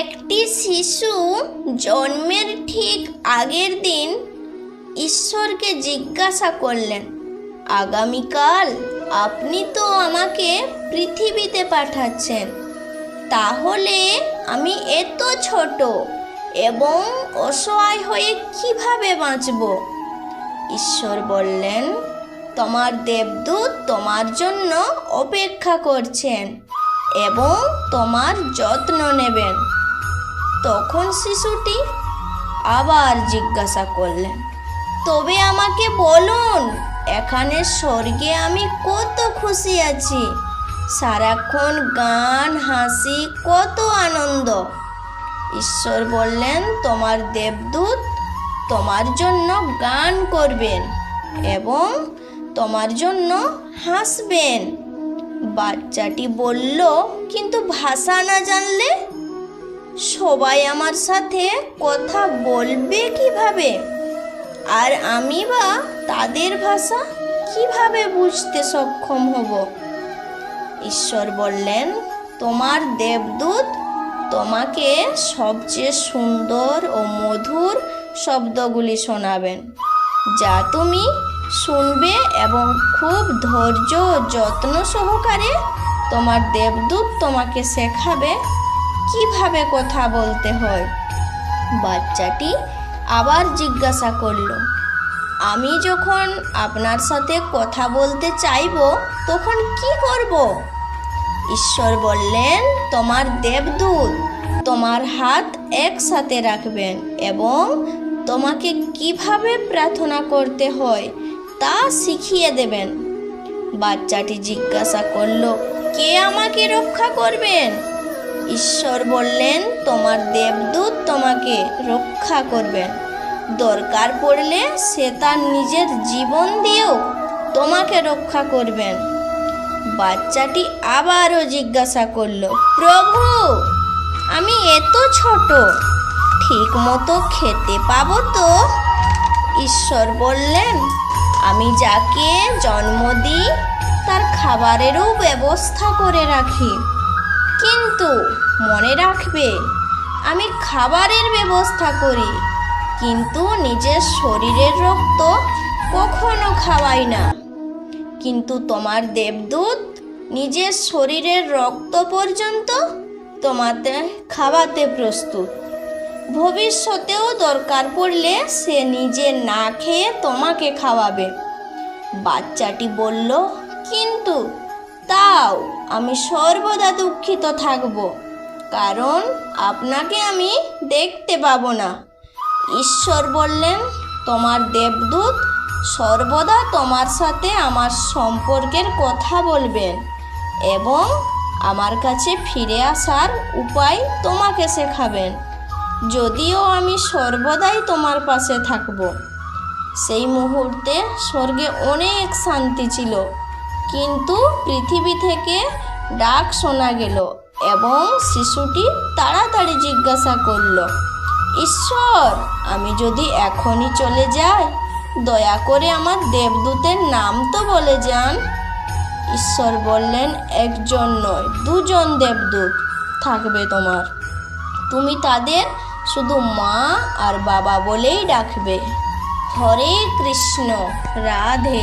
একটি শিশু জন্মের ঠিক আগের দিন ঈশ্বরকে জিজ্ঞাসা করলেন, আগামীকাল আপনি তো আমাকে পৃথিবীতে পাঠাচ্ছেন, তাহলে আমি এত ছোট এবং অসহায় হয়ে কিভাবে বাঁচব? ঈশ্বর বললেন, তোমার দেবদূত তোমার জন্য অপেক্ষা করছেন এবং তোমার যত্ন নেবেন। তখন শিশুটি আবার জিজ্ঞাসা করলেন, তবে আমাকে বলুন, এখানে স্বর্গে আমি কত খুশি আছি, সারাক্ষণ গান হাসি, কত আনন্দ। ঈশ্বর বললেন, তোমার দেবদূত তোমার জন্য গান করবেন এবং তোমার জন্য হাসবেন। বাচ্চাটি বলল, কিন্তু ভাষা না জানলে সবাই আমার সাথে কথা বলবে কিভাবে, আর আমি বা তাদের ভাষা কিভাবে বুঝতে সক্ষম হব? ঈশ্বর বললেন, তোমার দেবদূত তোমাকে সবচেয়ে সুন্দর ও মধুর শব্দগুলি শোনাবেন, যা তুমি শুনবে এবং খুব ধৈর্য ও যত্ন সহকারে তোমার দেবদূত তোমাকে শেখাবে কিভাবে কথা বলতে হয়। বাচ্চাটি আবার জিজ্ঞাসা করল, আমি যখন আপনার সাথে কথা বলতে চাইব তখন কি করব? ঈশ্বর বললেন, তোমার দেবদূত তোমার হাত একসাথে রাখবেন এবং তোমাকে কিভাবে প্রার্থনা করতে হয় তা শিখিয়ে দেবেন। বাচ্চাটি জিজ্ঞাসা করল, কে আমাকে রক্ষা করবেন? ঈশ্বর বললেন, তোমার দেবদূত তোমাকে রক্ষা করবেন। দরকার পড়লে সে তার নিজের জীবন দিয়েও তোমাকে রক্ষা করবেন। বাচ্চাটি আবারও জিজ্ঞাসা করল, প্রভু, আমি এত ছোট, ঠিক মতো খেতে পাবো তো? ঈশ্বর বললেন, আমি যাকে জন্ম দিই তার খাবারেরও ব্যবস্থা করে রাখি, কিন্তু মনে রাখবে, আমি খাবারের ব্যবস্থা করি, কিন্তু নিজের শরীরের রক্ত কখনো খাওয়াই না। কিন্তু তোমার দেবদূত নিজের শরীরের রক্ত পর্যন্ত তোমাকে খাওয়াতে প্রস্তুত। ভবিষ্যতেও দরকার পড়লে সে নিজে না খেয়ে তোমাকে খাওয়াবে। বাচ্চাটি বলল, কিন্তু তাও আমি সর্বদা দুঃখিত থাকব, কারণ আপনাকে আমি দেখতে পাবো না। ঈশ্বর বললেন, তোমার দেবদূত সর্বদা তোমার সাথে আমার সম্পর্কের কথা বলবেন এবং আমার কাছে ফিরে আসার উপায় তোমাকে শেখাবেন। যদিও আমি সর্বদাই তোমার পাশে থাকব। সেই মুহূর্তে স্বর্গে অনেক শান্তি ছিল, কিন্তু পৃথিবী থেকে ডাক শোনা গেল এবং শিশুটি তাড়াতাড়ি জিজ্ঞাসা করল, ঈশ্বর, আমি যদি এখনই চলে যাই, দয়া করে আমার দেবদূতের নাম তো বলে যান। ঈশ্বর বললেন, একজন নয়, দুজন দেবদূত থাকবে তোমার। তুমি তাদের শুধু মা আর বাবা বলেই ডাকবে। হরে কৃষ্ণ, রাধে।